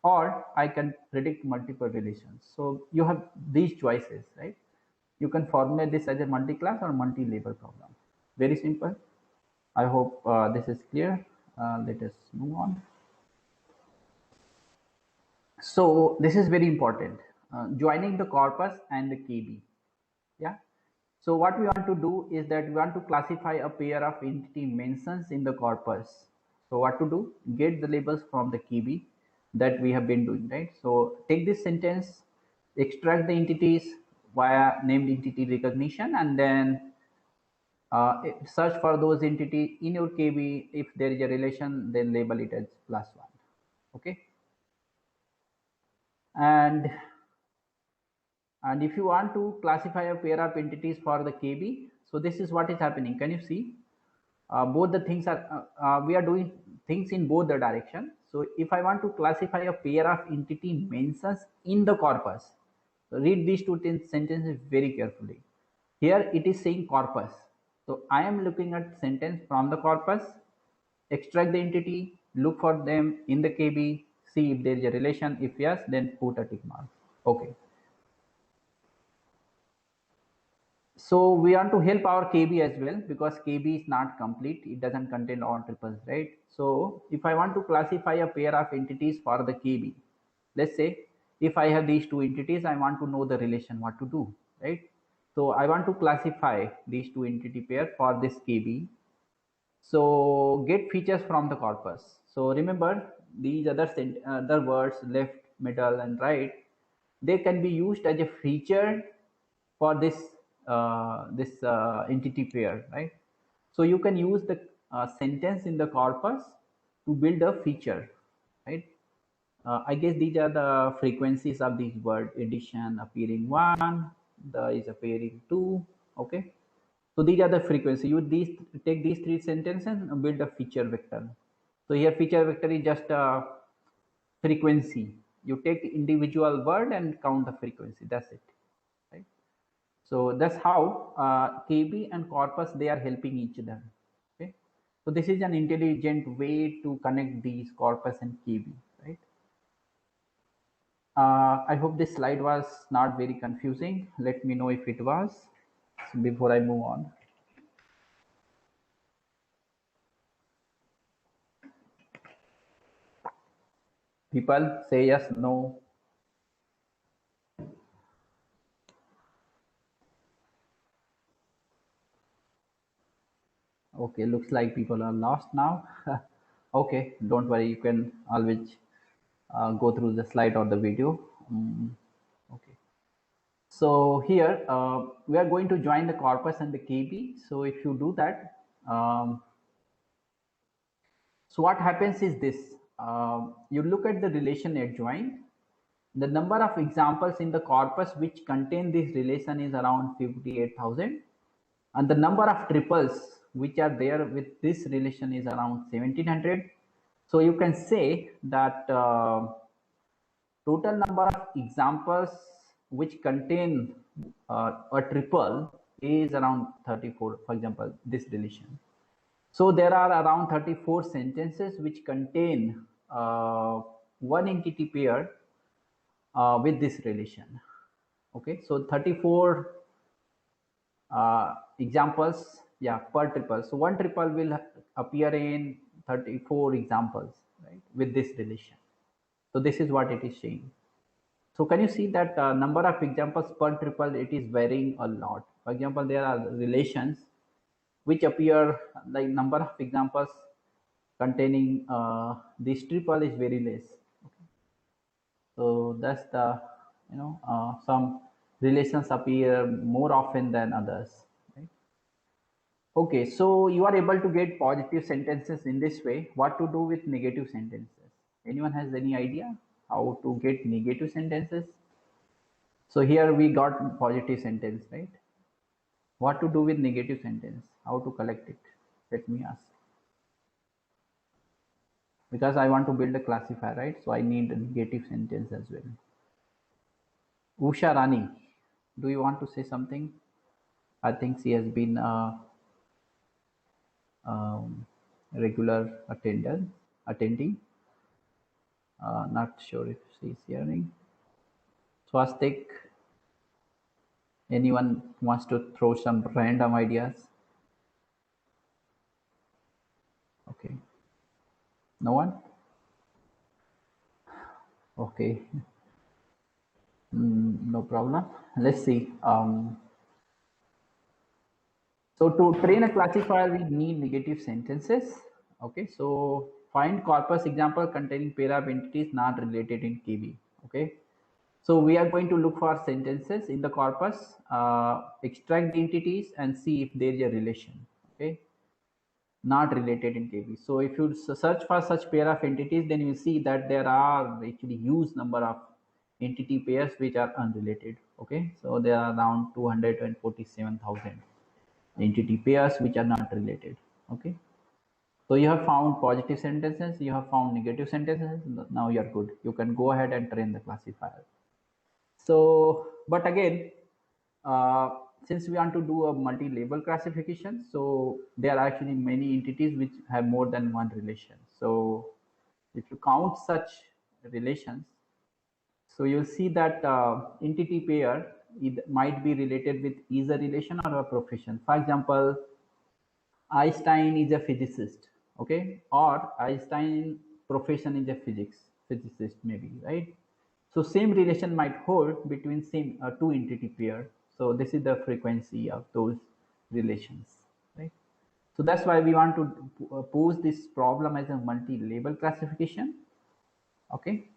or I can predict multiple relations. So you have these choices, right? You can formulate this as a multi-class or multi-label problem. Very simple. I hope this is clear. Let us move on. So this is very important. Joining the corpus and the KB. Yeah. So what we want to do is that we want to classify a pair of entity mentions in the corpus. So what to do? Get the labels from the KB that we have been doing, right? So take this sentence, extract the entities via named entity recognition, and then search for those entity in your KB. If there is a relation, then label it as +1. Okay. And if you want to classify a pair of entities for the KB, so this is what is happening. Can you see? Both the things are we are doing things in both the direction. So if I want to classify a pair of entity mentions in the corpus, so read these two sentences very carefully. Here it is saying corpus. So I am looking at sentence from the corpus, extract the entity, look for them in the KB, see if there is a relation. If yes, then put a tick mark. Okay. So we want to help our KB as well, because KB is not complete. It doesn't contain all triples, right? So if I want to classify a pair of entities for the KB, let's say if I have these two entities, I want to know the relation, what to do, right? So I want to classify these two entity pair for this KB. So get features from the corpus. So remember these other words, left, middle, and right, they can be used as a feature for this entity pair, right? So you can use the sentence in the corpus to build a feature, right? I guess these are the frequencies of these word: addition appearing 1, the is appearing 2. Okay, so these are the frequency. You take these three sentences and build a feature vector. So here feature vector is just a frequency. You take individual word and count the frequency. That's it, right? So that's how KB and corpus, they are helping each other. Okay, so this is an intelligent way to connect these corpus and KB, right? I hope this slide was not very confusing. Let me know if it was before I move on. People say yes, no. Okay, looks like people are lost now. Okay, don't worry. You can always go through the slide or the video. Okay. So here we are going to join the corpus and the KB. So if you do that, so what happens is this: you look at the relation adjoint. The number of examples in the corpus which contain this relation is around 58,000, and the number of triples which are there with this relation is around 1700. So you can say that total number of examples which contain a triple is around 34. For example, this relation. So there are around 34 sentences which contain one entity pair with this relation. Okay, so 34 examples, yeah, per triple. So one triple will appear in 34 examples, right, with this relation. So this is what it is saying. So can you see that number of examples per triple, it is varying a lot. For example, there are relations which appear like number of examples containing this triple is very less. Okay. So that's the, some relations appear more often than others, right? Okay, so you are able to get positive sentences in this way. What to do with negative sentences? Anyone has any idea how to get negative sentences? So here we got positive sentence, right? What to do with negative sentence? How to collect it? Let me ask. Because I want to build a classifier, right? So I need a negative sentence as well. Usha Rani, do you want to say something? I think she has been a regular attendee. Not sure if she's hearing. Swastik, anyone wants to throw some random ideas? Okay. No one? Okay. No problem. Let's see. So to train a classifier, we need negative sentences. Okay. So find corpus example containing pair of entities not related in KB. Okay. So we are going to look for sentences in the corpus, extract the entities and see if there is a relation. Okay. Not related in KB. So if you search for such pair of entities, then you see that there are actually huge number of entity pairs which are unrelated. Okay, so there are around 247,000 entity pairs which are not related. Okay, so you have found positive sentences, you have found negative sentences. Now you are good. You can go ahead and train the classifier. So, but again, since we want to do a multi-label classification, so there are actually many entities which have more than one relation. So if you count such relations. So you'll see that entity pair might be related with either relation or a profession. For example, Einstein is a physicist, okay, or Einstein profession is a physicist maybe, right? So same relation might hold between same two entity pair. So this is the frequency of those relations, right? So that's why we want to pose this problem as a multi-label classification. Okay.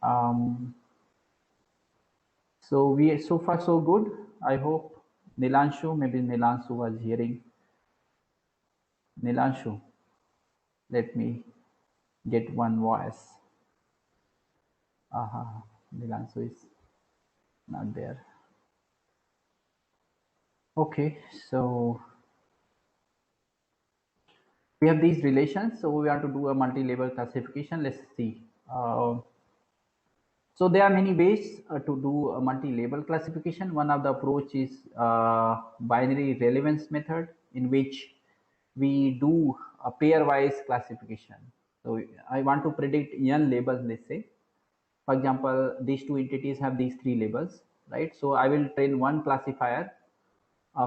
So we so far so good. I hope Nilanshu, maybe Nilanshu was hearing. Nilanshu, let me get one voice. Aha, Nilanshu is not there. Okay, so we have these relations. So we want to do a multi-label classification. Let's see. So there are many ways to do a multi-label classification. One of the approach is binary relevance method, in which we do a pairwise classification. So I want to predict n labels, let's say. For example, these two entities have these three labels, right? So I will train one classifier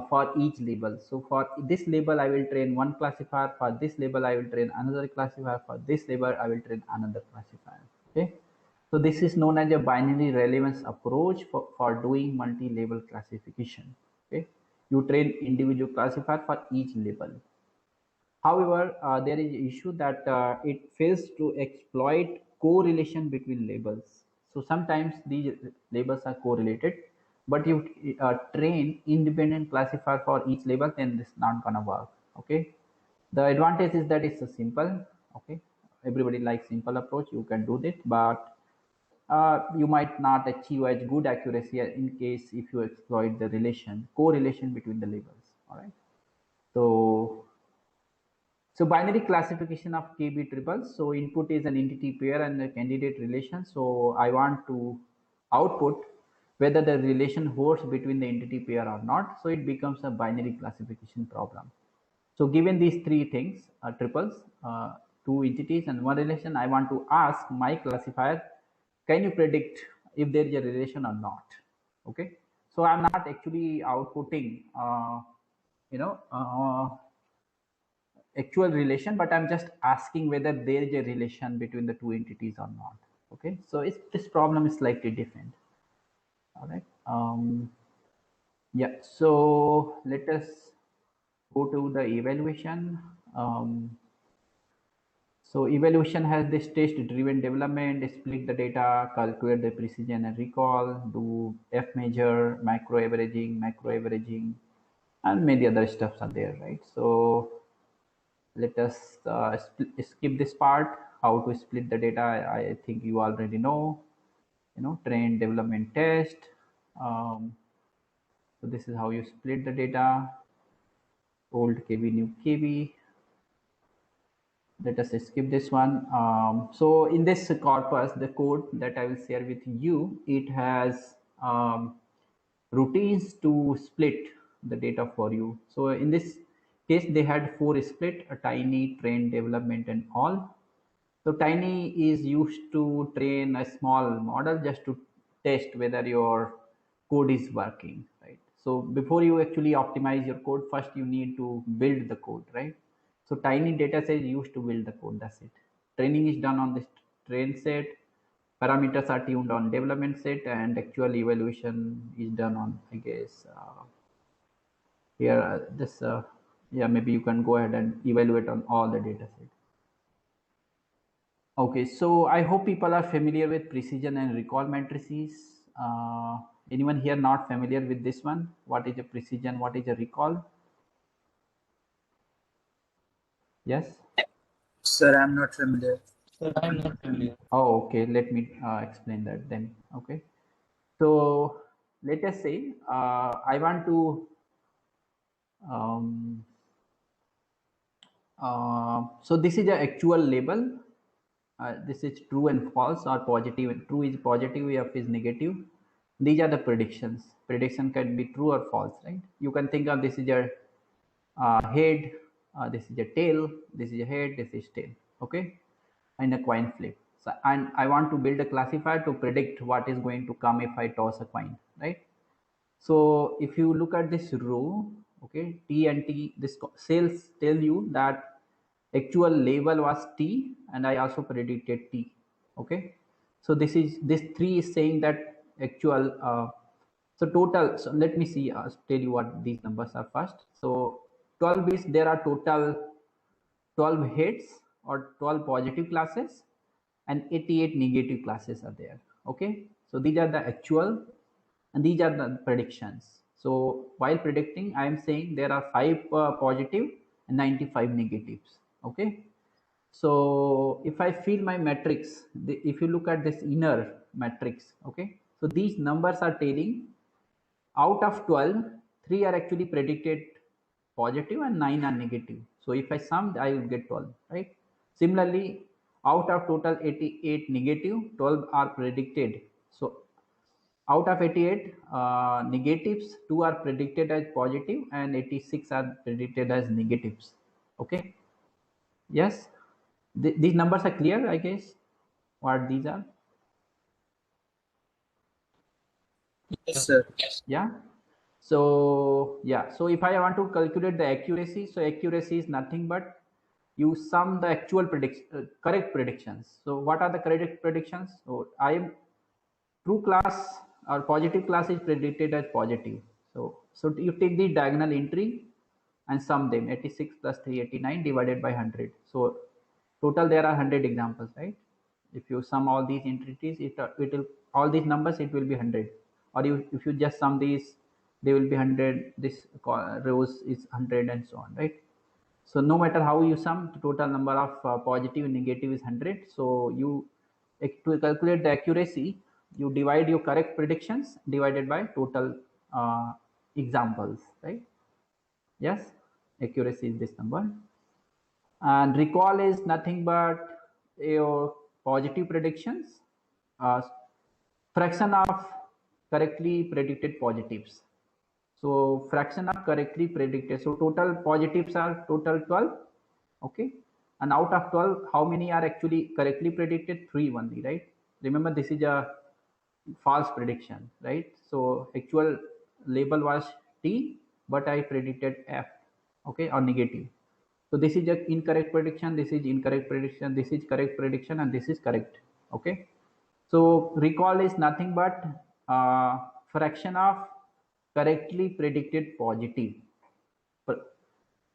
for each label. So for this label, I will train one classifier. For this label, I will train another classifier. For this label, I will train another classifier. Okay. So this is known as a binary relevance approach for doing multi-label classification. Okay. You train individual classifier for each label. However, there is an issue that it fails to exploit correlation between labels. So sometimes these labels are correlated, but you train independent classifier for each label, then this not gonna work. Okay. The advantage is that it's a simple. Okay. Everybody likes simple approach. You can do it, but you might not achieve as good accuracy in case if you exploit the correlation between the labels. All right. So binary classification of KB triples. So input is an entity pair and a candidate relation. So I want to output whether the relation holds between the entity pair or not. So it becomes a binary classification problem. So given these three things, triples, two entities and one relation, I want to ask my classifier, can you predict if there is a relation or not? Okay. So I'm not actually outputting, actual relation, but I'm just asking whether there is a relation between the two entities or not. Okay, so this problem is slightly different. All right. Yeah. So let us go to the evaluation. So evaluation has this test-driven development, split the data, calculate the precision and recall, do F measure, macro averaging, and many other stuffs are there, right? So let us skip this part. How to split the data, I think you already know. Train, development, test. So this is how you split the data. Old KB, new KB. Let us skip this one. So in this corpus, the code that I will share with you, it has routines to split the data for you. So in this case, they had 4 split: a tiny, train, development, and all. So tiny is used to train a small model just to test whether your code is working, right? So before you actually optimize your code, first you need to build the code, right? So tiny data set is used to build the code. That's it. Training is done on this train set. Parameters are tuned on development set, and actual evaluation is done on, I guess, here. This, yeah, maybe you can go ahead and evaluate on all the data set. Okay, so I hope people are familiar with precision and recall matrices. Anyone here not familiar with this one? What is a precision? What is a recall? Yes? Sir, I'm not familiar. Sir, I'm not familiar. Oh, okay. Let me explain that then. Okay. So let us say I want to so this is an actual label. This is true and false, or positive. True is positive, F is negative. These are the predictions. Prediction can be true or false, right? You can think of this is your head, this is a tail, this is a head, this is tail. Okay, and a coin flip. So, and I want to build a classifier to predict what is going to come if I toss a coin, right? So if you look at this row, okay, T and T, this sales tell you that actual label was T and I also predicted T, okay. So this 3 is saying that actual, so total, so let me see, tell you what these numbers are first. So 12 is, there are total 12 hits or 12 positive classes and 88 negative classes are there, okay. So these are the actual and these are the predictions. So while predicting, I am saying there are 5 positive and 95 negatives, okay. So if I fill my matrix, if you look at this inner matrix, okay, so these numbers are telling out of 12, 3 are actually predicted positive and 9 are negative. So if I sum, I will get 12, right? Similarly, out of total 88 negative, 12 are predicted. So out of 88 negatives, 2 are predicted as positive and 86 are predicted as negatives. Okay. Yes. These numbers are clear, I guess, what these are. Yes, sir. Yeah. So yeah, so if I want to calculate the accuracy, so accuracy is nothing but you sum the actual correct predictions. So what are the correct predictions? So I am true class or positive class is predicted as positive. So you take the diagonal entry and sum them, 86 plus 389 divided by 100. So total there are 100 examples, right? If you sum all these entities, it will, all these numbers, it will be 100. Or if you just sum these, they will be 100. This rows is 100 and so on, right? So no matter how you sum, the total number of positive and negative is 100. So you, to calculate the accuracy, you divide your correct predictions divided by total examples, right? Yes, accuracy is this number. And recall is nothing but your positive predictions, fraction of correctly predicted positives. So fraction of correctly predicted. So total positives are total 12. Okay. And out of 12, how many are actually correctly predicted? 3 only, right? Remember, this is a false prediction, right? So actual label was T, but I predicted F, okay, or negative. So this is a incorrect prediction, this is incorrect prediction, this is correct prediction, and this is correct, okay. So recall is nothing but fraction of correctly predicted positive.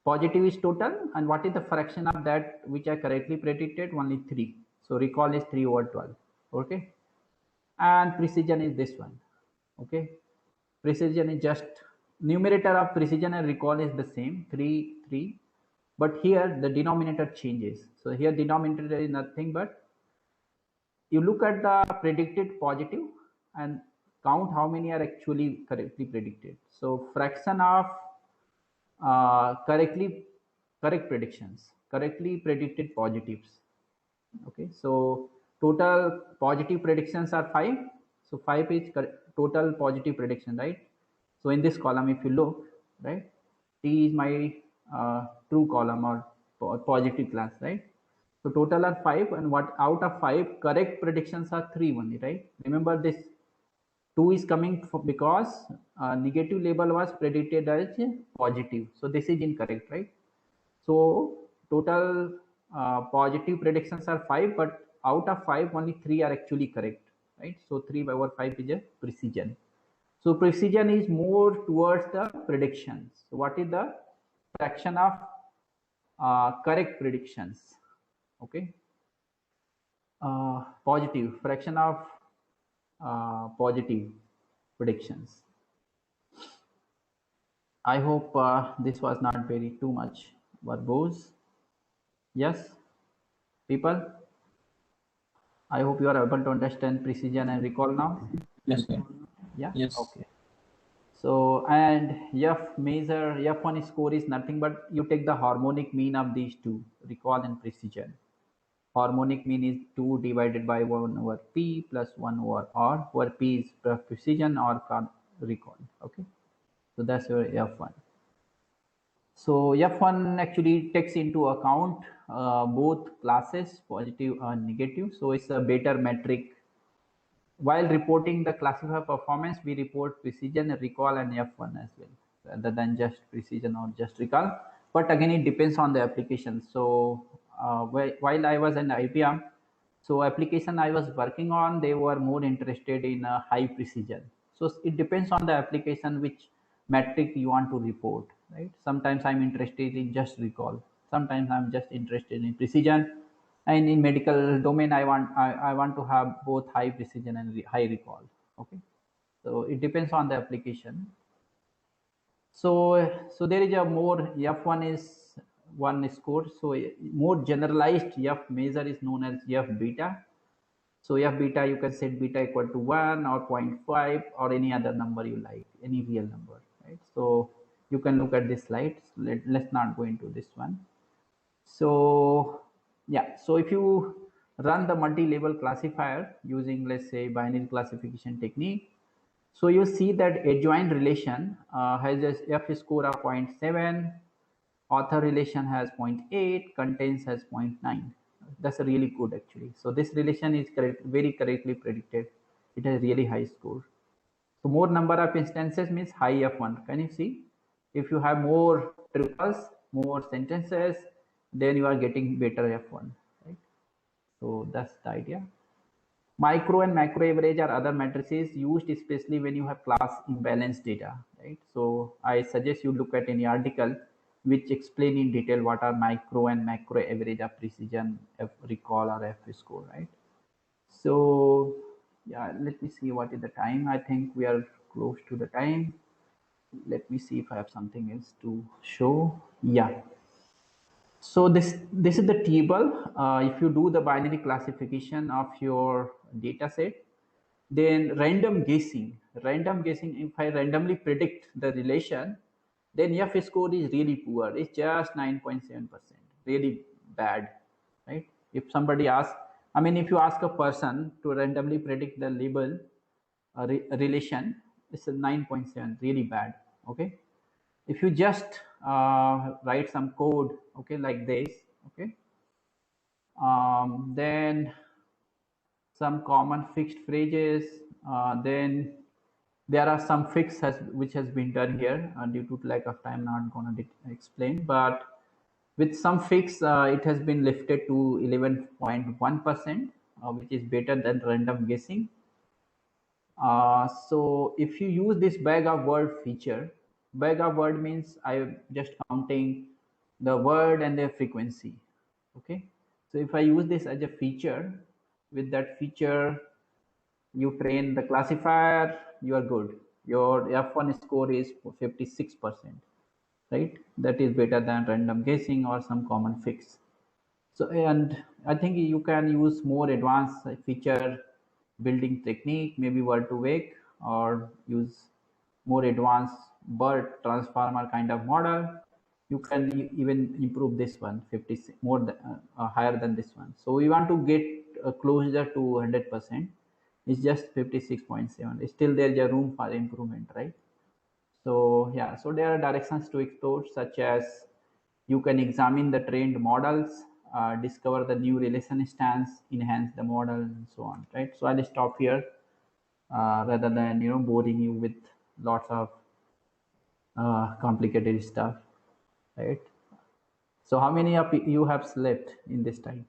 Positive is total, and what is the fraction of that which I correctly predicted? Only 3. So recall is 3 over 12, okay. And precision is this one, okay. Precision is just numerator of precision and recall is the same, 3, but here the denominator changes. So here denominator is nothing but you look at the predicted positive and count how many are actually correctly predicted. So fraction of correct predictions, correctly predicted positives. Okay, so total positive predictions are 5. So 5 is total positive prediction, right? So in this column, if you look, right, T is my true column or positive class, right? So total are 5, and what out of 5 correct predictions are 3 only, right? Remember, this 2 is coming because negative label was predicted as positive, so this is incorrect, right? So total positive predictions are 5, but out of 5 only 3 are actually correct, right? So 3 over 5 is a precision. So precision is more towards the predictions. So what is the fraction of correct predictions? Okay, positive fraction of positive predictions. I hope this was not very too much verbose. Yes, people. I hope you are able to understand precision and recall now. Yes, sir. Yeah. Yes. Okay. So, and F1 score is nothing but you take the harmonic mean of these two, recall and precision. Harmonic mean is 2 divided by 1 over P plus 1 over R, where P is precision or recall. Okay. So that's your F1. So F1 actually takes into account both classes, positive and negative. So it's a better metric. While reporting the classifier performance, we report precision, recall, and F1 as well, rather than just precision or just recall. But again, it depends on the application. So while I was in IBM, so application I was working on, they were more interested in high precision. So it depends on the application which metric you want to report, right? Sometimes I'm interested in just recall. Sometimes I'm just interested in precision, and in medical domain I want to have both high precision and high recall. Okay, so it depends on the application. So there is a more F1 is one score. So a more generalized F measure is known as F beta. So F beta, you can set beta equal to 1 or 0.5 or any other number you like, any real number, right? So you can look at this slide. Let's not go into this one. So yeah, so if you run the multi-level classifier using, let's say, binary classification technique, so you see that adjoint relation has a F score of 0.7, author relation has 0.8, contents has 0.9. That's a really good actually. So this relation is correct, very correctly predicted. It has really high score. So more number of instances means high F1. Can you see? If you have more triples, more sentences, then you are getting better F1, right? So that's the idea. Micro and macro average are other matrices used especially when you have class imbalance data, right? So I suggest you look at any article which explain in detail what are micro and macro average of precision, F recall or F score, right? So yeah, let me see what is the time. I think we are close to the time. Let me see if I have something else to show. Yeah. So this is the table. If you do the binary classification of your data set, then random guessing, if I randomly predict the relation, then F score is really poor. It's just 9.7%, really bad, right? If somebody asks, I mean, if you ask a person to randomly predict the label relation, it's a 9.7, really bad. Okay, if you just write some code, okay, like this, okay, then some common fixed phrases, then there are some fixes which has been done here, due to lack of time not going to explain, but with some fix it has been lifted to 11.1%, which is better than random guessing. So if you use this bag of word feature, bag of word means I'm just counting the word and their frequency. Okay, so if I use this as a feature, with that feature you train the classifier, you are good. Your F1 score is 56%, right? That is better than random guessing or some common fix. So, and I think you can use more advanced feature building technique, maybe word to wake, or use more advanced BERT transformer kind of model. You can even improve this one 50 more than, higher than this one. So we want to get closer to 100%. It's just 56.7. Still there is a room for improvement, right? So yeah, so there are directions to explore, such as you can examine the trained models, discover the new relation instance, enhance the model, and so on, right? So I'll stop here, rather than boring you with lots of complicated stuff, right? So how many of you have slept in this time?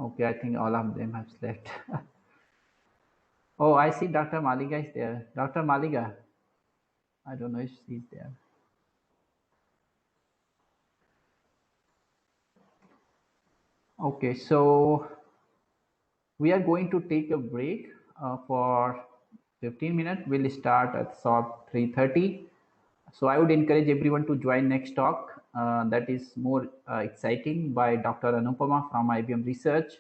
Okay, I think all of them have slept. Oh, I see Dr. Maliga is there. Dr. Maliga, I don't know if she's there. Okay, so we are going to take a break for 15 minutes. We'll start at sharp 3:30. So I would encourage everyone to join next talk. That is more exciting, by Dr. Anupama from IBM Research.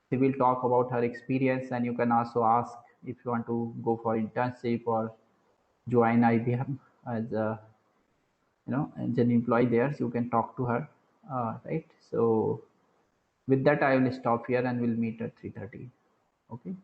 She will talk about her experience, and you can also ask if you want to go for internship or join IBM as a as an employee there. So you can talk to her, right? So with that, I will stop here and we'll meet at 3:30. Okay.